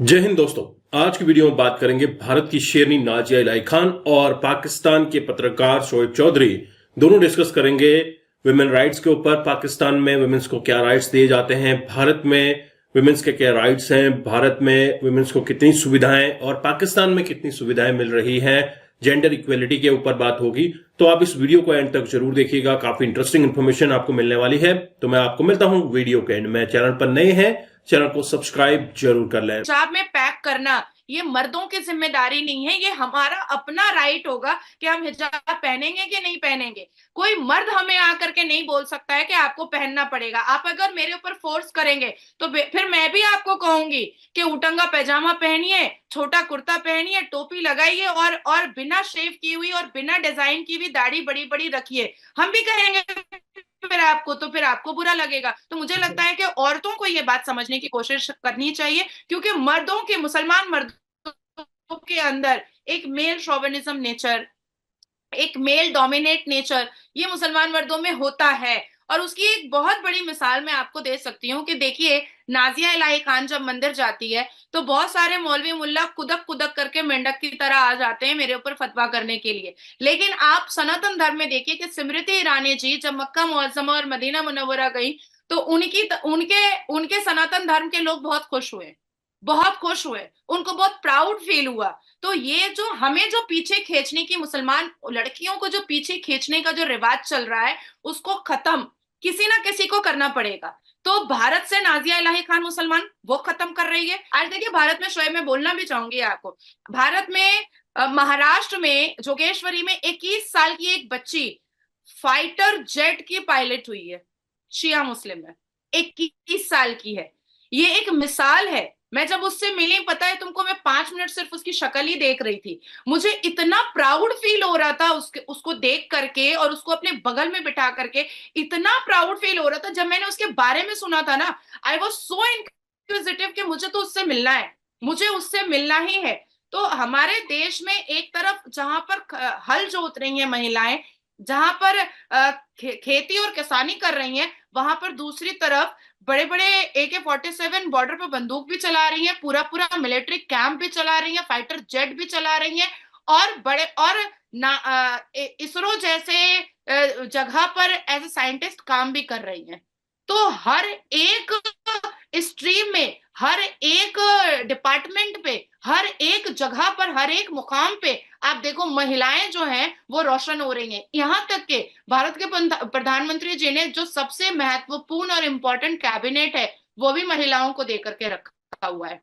जय हिंद दोस्तों। आज की वीडियो में बात करेंगे भारत की शेरनी नाजिया इलाही खान और पाकिस्तान के पत्रकार शोएब चौधरी। दोनों डिस्कस करेंगे विमेन राइट्स के ऊपर। पाकिस्तान में विमेन्स को क्या राइट्स दिए जाते हैं, भारत में विमेन्स के क्या राइट्स हैं, भारत में विमेन्स को कितनी सुविधाएं और पाकिस्तान में कितनी सुविधाएं मिल रही हैं। जेंडर इक्वेलिटी के ऊपर बात होगी, तो आप इस वीडियो को एंड तक जरूर देखिएगा। काफी इंटरेस्टिंग इन्फॉर्मेशन आपको मिलने वाली है। तो मैं आपको मिलता हूं वीडियो के एंड में। चैनल पर नए हैं, चैनल को सब्सक्राइब जरूर कर लें। पंजाब में पैक करना ये मर्दों की जिम्मेदारी नहीं है, ये हमारा अपना राइट होगा कि हम हिजाब पहनेंगे कि नहीं पहनेंगे। कोई मर्द हमें आकर के नहीं बोल सकता है कि आपको पहनना पड़ेगा। आप अगर मेरे ऊपर फोर्स करेंगे तो फिर मैं भी आपको कहूंगी कि उटंगा पैजामा पहनिए, छोटा कुर्ता पहनिए, टोपी लगाइए और बिना शेव की हुई और बिना डिजाइन की हुई दाढ़ी बड़ी बड़ी रखिए। हम भी कहेंगे फिर आपको बुरा लगेगा। तो मुझे लगता है कि औरतों को ये बात समझने की कोशिश करनी चाहिए, क्योंकि मर्दों के, मुसलमान मर्दों के अंदर एक मेल शोविनिज्म नेचर, एक मेल डोमिनेट नेचर ये मुसलमान मर्दों में होता है। और उसकी एक बहुत बड़ी मिसाल मैं आपको दे सकती हूँ कि देखिए, नाजिया इलाही खान जब मंदिर जाती है तो बहुत सारे मौलवी मुल्ला कुदक कुदक करके मेंढक की तरह आ जाते हैं मेरे ऊपर फतवा करने के लिए। लेकिन आप सनातन धर्म में देखिए कि स्मृति ईरानी जी जब मक्का मुअज्जमा और मदीना मुनव्वरा गई तो उनके उनके सनातन धर्म के लोग बहुत खुश हुए, बहुत खुश हुए, उनको बहुत प्राउड फील हुआ। तो ये जो हमें जो पीछे खींचने की, मुसलमान लड़कियों को जो पीछे खींचने का जो रिवाज चल रहा है उसको खत्म किसी ना किसी को करना पड़ेगा। तो भारत से नाजिया इलाही खान मुसलमान वो खत्म कर रही है। आज देखिए, भारत में शोएब मैं बोलना भी चाहूंगी आपको, भारत में महाराष्ट्र में जोगेश्वरी में 21 साल की एक बच्ची फाइटर जेट की पायलट हुई है, शिया मुस्लिम है, 21 साल की है। ये एक मिसाल है। मैं जब उससे मिली, पता है तुमको, मैं 5 मिनट सिर्फ उसकी शक्ल ही देख रही थी, मुझे इतना प्राउड फील हो रहा था उसको देख करके और उसको अपने बगल में बिठा करके। इतना प्राउड फील हो रहा था जब मैंने उसके बारे में सुना था ना। आई वॉज सो इंक्विजिटिव कि मुझे तो उससे मिलना है, मुझे उससे मिलना ही है। तो हमारे देश में एक तरफ जहां पर हल जोत रही हैं महिलाएं, जहां पर खेती और किसानी कर रही हैं, वहां पर दूसरी तरफ बड़े बड़े AK-47 बॉर्डर पर बंदूक भी चला रही हैं, पूरा पूरा मिलिट्री कैंप भी चला रही हैं, फाइटर जेट भी चला रही हैं, और बड़े और इसरो जैसे जगह पर एज ए साइंटिस्ट काम भी कर रही हैं। तो हर एक स्ट्रीम में, हर एक डिपार्टमेंट पे, हर एक जगह पर, हर एक मुकाम पे आप देखो महिलाएं जो हैं वो रोशन हो रही हैं। यहां तक के भारत के प्रधानमंत्री जी ने जो सबसे महत्वपूर्ण और इंपॉर्टेंट कैबिनेट है वो भी महिलाओं को देकर के रखा हुआ है।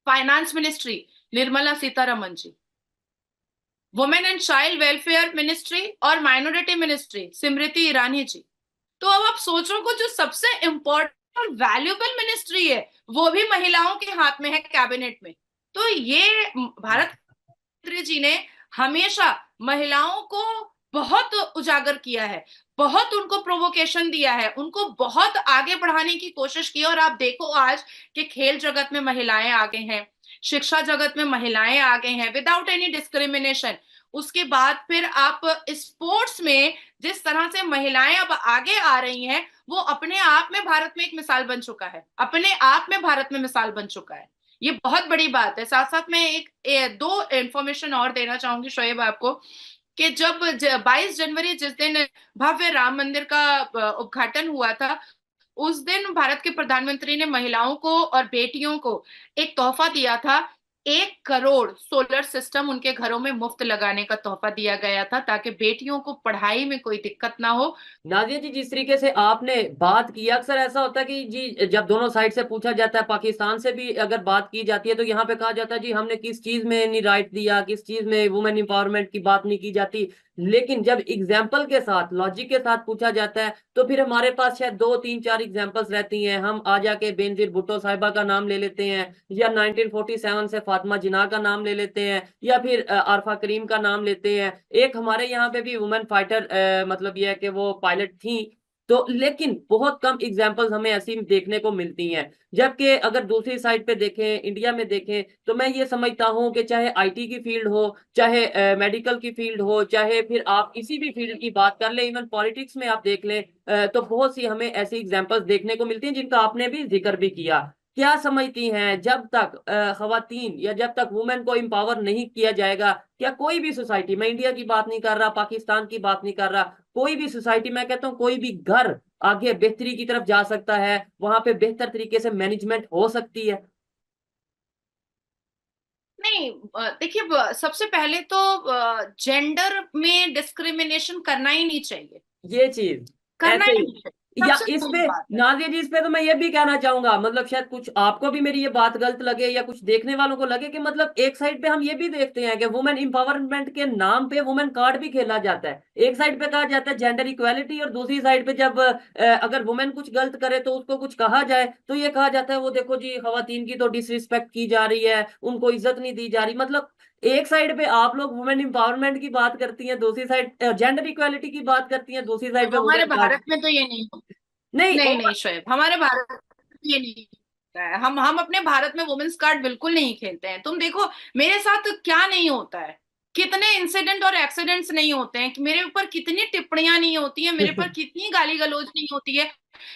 Finance ministry Nirmala Sitharaman ji, women and child welfare ministry और माइनॉरिटी मिनिस्ट्री स्मृति ईरानी जी। तो अब आप सोचो को जो सबसे इंपॉर्टेंट और वैल्यूबल मिनिस्ट्री है वो भी महिलाओं के हाथ में है कैबिनेट में। तो ये भारत जी ने हमेशा महिलाओं को बहुत उजागर किया है, बहुत उनको प्रोवोकेशन दिया है, उनको बहुत आगे बढ़ाने की कोशिश की। और आप देखो आज कि खेल जगत में महिलाएं आगे हैं, शिक्षा जगत में महिलाएं आगे हैं विदाउट एनी डिस्क्रिमिनेशन। उसके बाद फिर आप स्पोर्ट्स में जिस तरह से महिलाएं अब आगे आ रही हैं वो अपने आप में भारत में एक मिसाल बन चुका है, अपने आप में भारत में मिसाल बन चुका है। ये बहुत बड़ी बात है। साथ साथ मैं दो इंफॉर्मेशन और देना चाहूंगी शोएब आपको, कि जब 22 जनवरी जिस दिन भव्य राम मंदिर का उद्घाटन हुआ था, उस दिन भारत के प्रधानमंत्री ने महिलाओं को और बेटियों को एक तोहफा दिया था। 1 करोड़ सोलर सिस्टम उनके घरों में मुफ्त लगाने का तोहफा दिया गया था ताकि बेटियों को पढ़ाई में कोई दिक्कत ना हो। नाजिया जी, जिस तरीके से आपने बात की, अक्सर ऐसा होता है कि जी जब दोनों साइड से पूछा जाता है, पाकिस्तान से भी अगर बात की जाती है तो यहाँ पे कहा जाता है जी हमने किस चीज में नहीं राइट दिया, किस चीज में वुमेन एम्पावरमेंट की बात नहीं की जाती। लेकिन जब एग्जाम्पल के साथ, लॉजिक के साथ पूछा जाता है तो फिर हमारे पास शायद 2 3 4 एग्जाम्पल्स रहती हैं। हम आ जाके बेनजीर भुट्टो साहिबा का नाम ले लेते हैं, या 1947 से फातिमा जिन्ना का नाम ले लेते हैं, या फिर आरफा करीम का नाम लेते हैं। एक हमारे यहाँ पे भी वुमेन फाइटर मतलब ये है कि वो पायलट थी। तो लेकिन बहुत कम एग्जांपल्स हमें ऐसी देखने को मिलती हैं। जबकि अगर दूसरी साइड पे देखें, इंडिया में देखें, तो मैं ये समझता हूँ कि चाहे आईटी की फील्ड हो, चाहे मेडिकल की फील्ड हो, चाहे फिर आप किसी भी फील्ड की बात कर लें, इवन पॉलिटिक्स में आप देख लें, तो बहुत सी हमें ऐसी एग्जांपल्स देखने को मिलती हैं जिनका आपने भी जिक्र भी किया। क्या समझती हैं, जब तक खवातीन या जब तक वुमेन को एम्पावर नहीं किया जाएगा, क्या कोई भी सोसाइटी, मैं इंडिया की बात नहीं कर रहा, पाकिस्तान की बात नहीं कर रहा, कोई भी सोसाइटी, मैं कहता हूँ कोई भी घर आगे बेहतरी की तरफ जा सकता है, वहां पे बेहतर तरीके से मैनेजमेंट हो सकती है? नहीं, देखिए, सबसे पहले तो जेंडर में डिस्क्रिमिनेशन करना ही नहीं चाहिए। ये चीज करना ऐसे ही ही। नहीं चाहिए। या सबसे इस पहली पे, बात है। नाजिया जी, इस पे तो मैं ये भी कहना चाहूंगा, मतलब शायद कुछ आपको भी मेरी ये बात गलत लगे या कुछ देखने वालों को लगे कि मतलब एक साइड पे हम ये भी देखते हैं कि वुमेन एम्पावरमेंट के नाम पे वुमेन कार्ड भी खेला जाता है। एक साइड पे कहा जाता है जेंडर इक्वालिटी, और दूसरी साइड पे जब अगर वुमेन कुछ गलत करे तो उसको कुछ कहा जाए तो ये कहा जाता है वो देखो जी खवातीन की तो डिसरिस्पेक्ट की जा रही है, उनको इज्जत नहीं दी जा रही। मतलब एक साइड पे आप लोग वुमेन एम्पावरमेंट की बात करती हैं, दूसरी साइड जेंडर इक्वालिटी की बात करती हैं, दूसरी साइड पे हमारे वुमेन कार्ड। भारत में तो ये नहीं होता। नहीं नहीं नहीं शोएब, हमारे भारत में ये नहीं होता है। हम अपने भारत में वुमेन्स कार्ड बिल्कुल नहीं खेलते हैं। तुम देखो मेरे साथ क्या नहीं होता है, कितने इंसिडेंट और एक्सीडेंट्स नहीं होते हैं, कि मेरे ऊपर कितनी टिप्पणियां नहीं होती है, मेरे पर कितनी गाली गलौज नहीं होती है,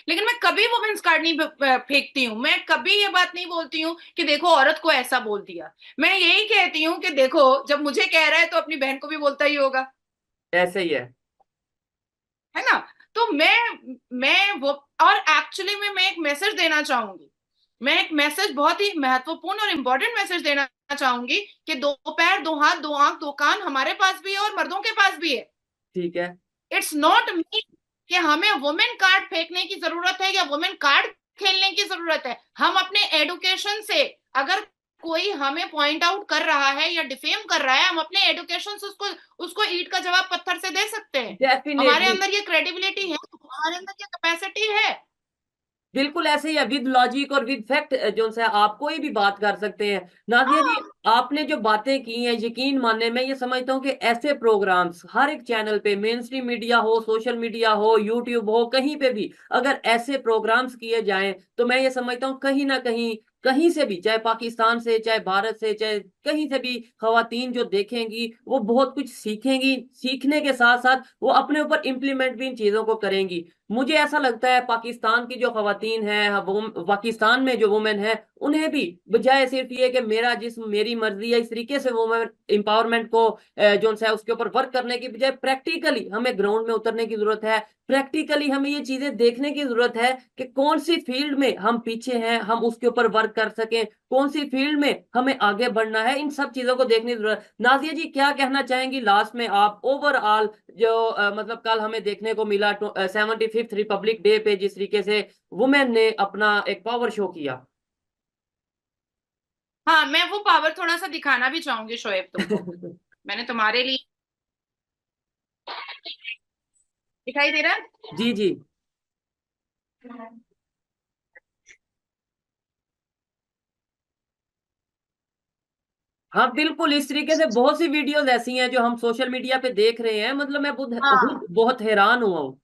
लेकिन मैं कभी वुमेन्स कार्ड नहीं फेंकती हूँ। मैं कभी ये बात नहीं बोलती हूँ कि देखो औरत को ऐसा बोल दिया। मैं यही कहती हूँ कि देखो जब मुझे कह रहा है तो अपनी बहन को भी बोलता ही होगा, ऐसे ही है। है ना। तो मैं वो, और एक्चुअली में मैं एक मैसेज देना चाहूंगी। मैं एक मैसेज, बहुत ही महत्वपूर्ण और इम्पोर्टेंट मैसेज देना चाहूंगी कि दो पैर, दो हाथ, दो आंख, दो कान हमारे पास भी है और मर्दों के पास भी है। ठीक है। इट्स नॉट मीन कि हमें वुमेन कार्ड फेंकने की जरूरत है या वुमेन कार्ड खेलने की जरूरत है। हम अपने एडुकेशन से, अगर कोई हमें पॉइंट आउट कर रहा है या डिफेम कर रहा है, हम अपने एडुकेशन से उसको उसको ईंट का जवाब पत्थर से दे सकते हैं। हमारे डेफिनेटली। अंदर ये क्रेडिबिलिटी है, हमारे अंदर ये कैपेसिटी है। बिल्कुल ऐसे ही है, विद लॉजिक और विद फैक्ट जो है आप कोई भी बात कर सकते हैं। नादिया जी, हाँ, आपने जो बातें की हैं, यकीन माने मैं ये समझता हूँ कि ऐसे प्रोग्राम्स हर एक चैनल पे, मेन स्ट्रीम मीडिया हो, सोशल मीडिया हो, यूट्यूब हो, कहीं पे भी अगर ऐसे प्रोग्राम्स किए जाएं तो मैं ये समझता हूँ कहीं ना कहीं, कहीं से भी, चाहे पाकिस्तान से, चाहे भारत से, चाहे कहीं से भी, खवातीन जो देखेंगी वो बहुत कुछ सीखेंगी, सीखने के साथ साथ वो अपने ऊपर इम्प्लीमेंट भी इन चीजों को करेंगी। मुझे ऐसा लगता है पाकिस्तान की जो खवातीन है, वो पाकिस्तान में जो वुमेन है, उन्हें भी बजाय सिर्फ ये कि मेरा जिस्म मेरी मर्जी है, इस तरीके से वुमेन एम्पावरमेंट को जो है उसके ऊपर वर्क करने की बजाय प्रैक्टिकली हमें ग्राउंड में उतरने की जरूरत है। प्रैक्टिकली हमें ये चीजें देखने की जरूरत है कि कौन सी फील्ड में हम पीछे हैं, हम उसके ऊपर वर्क कर सकें, कौन सी फील्ड में हमें आगे बढ़ना है, इन सब चीजों को देखने की जरूरत है। नाजिया जी, क्या कहना चाहेंगी लास्ट में आप ओवरऑल, जो मतलब कल हमें देखने को मिला 75th रिपब्लिक डे पे जिस तरीके से वुमेन ने अपना एक पावर शो किया? हाँ, मैं वो पावर थोड़ा सा दिखाना भी चाहूंगी शोएब तुमको। मैंने तुम्हारे लिए, दिखाई दे रहा है? जी जी। हाँ बिल्कुल, इस तरीके से बहुत सी वीडियोस ऐसी हैं जो हम सोशल मीडिया पे देख रहे हैं, मतलब मैं हाँ, खुद बहुत हैरान हुआ हूँ।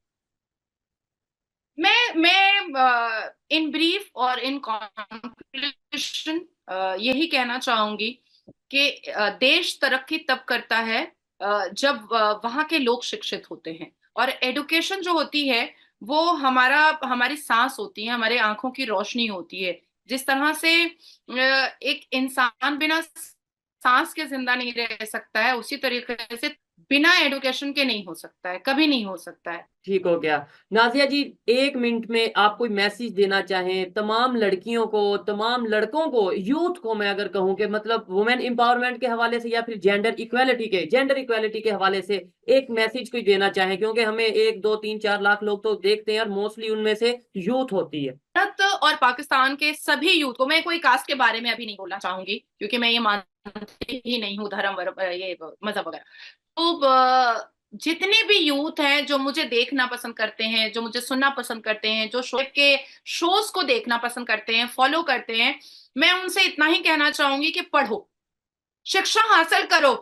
मैं इन ब्रीफ और इन कॉन्क्लूशन यही कहना चाहूंगी कि देश तरक्की तब करता है जब वहाँ के लोग शिक्षित होते हैं। और एडुकेशन जो होती है वो हमारी सांस होती है, हमारे आंखों की रोशनी होती है। जिस तरह से एक इंसान बिना सांस के जिंदा नहीं रह सकता है, उसी तरीके से बिना एडुकेशन के नहीं हो सकता है, कभी नहीं हो सकता है। ठीक हो गया। नाजिया जी, एक मिनट में आप कोई मैसेज देना चाहें तमाम लड़कियों को, तमाम लड़कों को, यूथ को, मैं अगर कहूं कि मतलब वुमेन एम्पावरमेंट के हवाले से या फिर जेंडर इक्वालिटी के हवाले से एक मैसेज कोई देना चाहें, क्योंकि हमें 1 2 3 4 लाख लोग तो देखते हैं और मोस्टली उनमें से यूथ होती है। भारत और पाकिस्तान के सभी यूथ को, मैं कोई कास्ट के बारे में अभी नहीं बोलना चाहूंगी क्योंकि मैं ये मानती ही नहीं हूँ, धर्म ये मजहब वगैरह। तो जितने भी यूथ हैं जो मुझे देखना पसंद करते हैं, जो मुझे सुनना पसंद करते हैं, जो शो के शोज को देखना पसंद करते हैं, फॉलो करते हैं, मैं उनसे इतना ही कहना चाहूंगी कि पढ़ो, शिक्षा हासिल करो,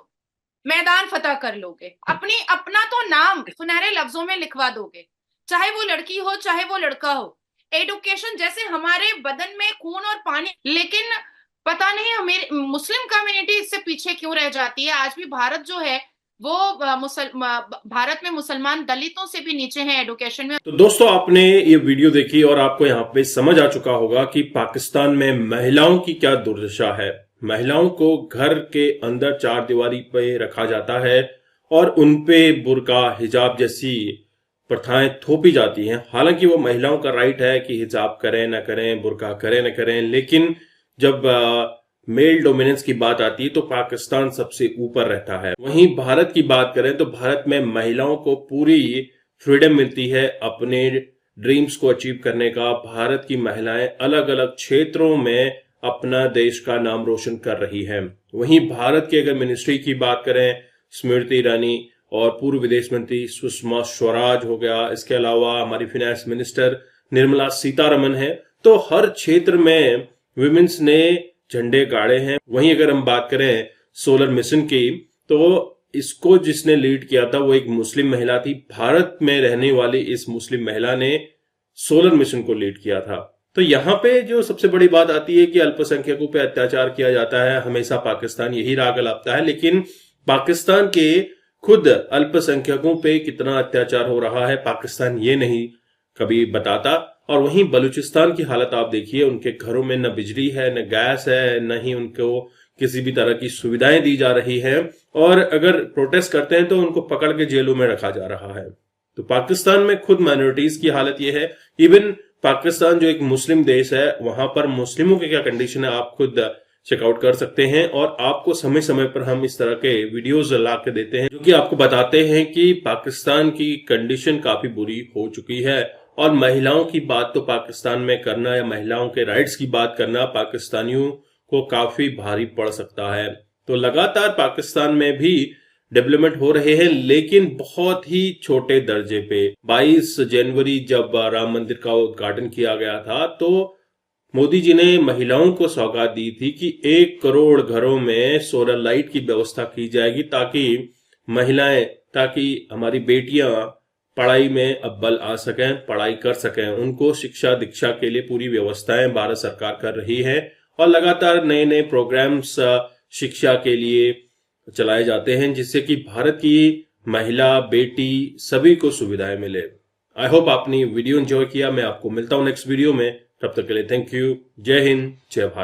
मैदान फतह कर लोगे, अपना तो नाम सुनहरे लफ्जों में लिखवा दोगे, चाहे वो लड़की हो चाहे वो लड़का हो। एडुकेशन, जैसे हमारे बदन में खून और पानी, लेकिन पता नहीं हमें मुस्लिम कम्युनिटी इससे पीछे क्यों रह जाती है। आज भी भारत जो है वो भारत में मुसलमान दलितों से भी नीचे हैं एडुकेशन में। तो दोस्तों, आपने ये वीडियो देखी और आपको यहाँ पे समझ आ चुका होगा कि पाकिस्तान में महिलाओं की क्या दुर्दशा है। महिलाओं को घर के अंदर चार दीवारी पे रखा जाता है और उनपे बुर्का, हिजाब जैसी प्रथाएं थोपी जाती हैं। हालांकि वो महिलाओं का राइट है कि हिजाब करें न करें, बुर्का करें न करें, लेकिन जब मेल डोमिनेंस की बात आती है तो पाकिस्तान सबसे ऊपर रहता है। वहीं भारत की बात करें तो भारत में महिलाओं को पूरी फ्रीडम मिलती है अपने ड्रीम्स को अचीव करने का। भारत की महिलाएं अलग अलग क्षेत्रों में अपना देश का नाम रोशन कर रही हैं। वहीं भारत की अगर मिनिस्ट्री की बात करें, स्मृति ईरानी और पूर्व विदेश मंत्री सुषमा स्वराज हो गया, इसके अलावा हमारी फाइनेंस मिनिस्टर निर्मला सीतारमन है, तो हर क्षेत्र में विमेंस ने झंडे गाड़े हैं। वहीं अगर हम बात करें सोलर मिशन की, तो इसको जिसने लीड किया था वो एक मुस्लिम महिला थी। भारत में रहने वाली इस मुस्लिम महिला ने सोलर मिशन को लीड किया था। तो यहाँ पे जो सबसे बड़ी बात आती है कि अल्पसंख्यकों पे अत्याचार किया जाता है, हमेशा पाकिस्तान यही राग अलापता है, लेकिन पाकिस्तान के खुद अल्पसंख्यकों पे कितना अत्याचार हो रहा है पाकिस्तान ये नहीं कभी बताता। और वहीं बलूचिस्तान की हालत आप देखिए, उनके घरों में न बिजली है, न गैस है, न ही उनको किसी भी तरह की सुविधाएं दी जा रही है, और अगर प्रोटेस्ट करते हैं तो उनको पकड़ के जेलों में रखा जा रहा है। तो पाकिस्तान में खुद माइनॉरिटीज की हालत यह है। इवन पाकिस्तान जो एक मुस्लिम देश है, वहां पर मुस्लिमों की क्या कंडीशन है आप खुद चेकआउट कर सकते हैं। और आपको समय समय पर हम इस तरह के वीडियोस ला के देते हैं जो कि आपको बताते हैं कि पाकिस्तान की कंडीशन काफी बुरी हो चुकी है। और महिलाओं की बात तो पाकिस्तान में करना या महिलाओं के राइट्स की बात करना पाकिस्तानियों को काफी भारी पड़ सकता है। तो लगातार पाकिस्तान में भी डेवलपमेंट हो रहे हैं, लेकिन बहुत ही छोटे दर्जे पे। 22 जनवरी जब राम मंदिर का उद्घाटन किया गया था तो मोदी जी ने महिलाओं को सौगात दी थी कि 1 करोड़ घरों में सोलर लाइट की व्यवस्था की जाएगी ताकि महिलाएं, ताकि हमारी बेटियां पढ़ाई में अव्वल आ सकें, पढ़ाई कर सकें। उनको शिक्षा दीक्षा के लिए पूरी व्यवस्थाएं भारत सरकार कर रही है और लगातार नए नए प्रोग्राम्स शिक्षा के लिए चलाए जाते हैं जिससे कि भारत की महिला, बेटी सभी को सुविधाएं मिले। आई होप आपने वीडियो एंजॉय किया। मैं आपको मिलता हूं नेक्स्ट वीडियो में, तब तक के लिए थैंक यू। जय हिंद, जय भारत।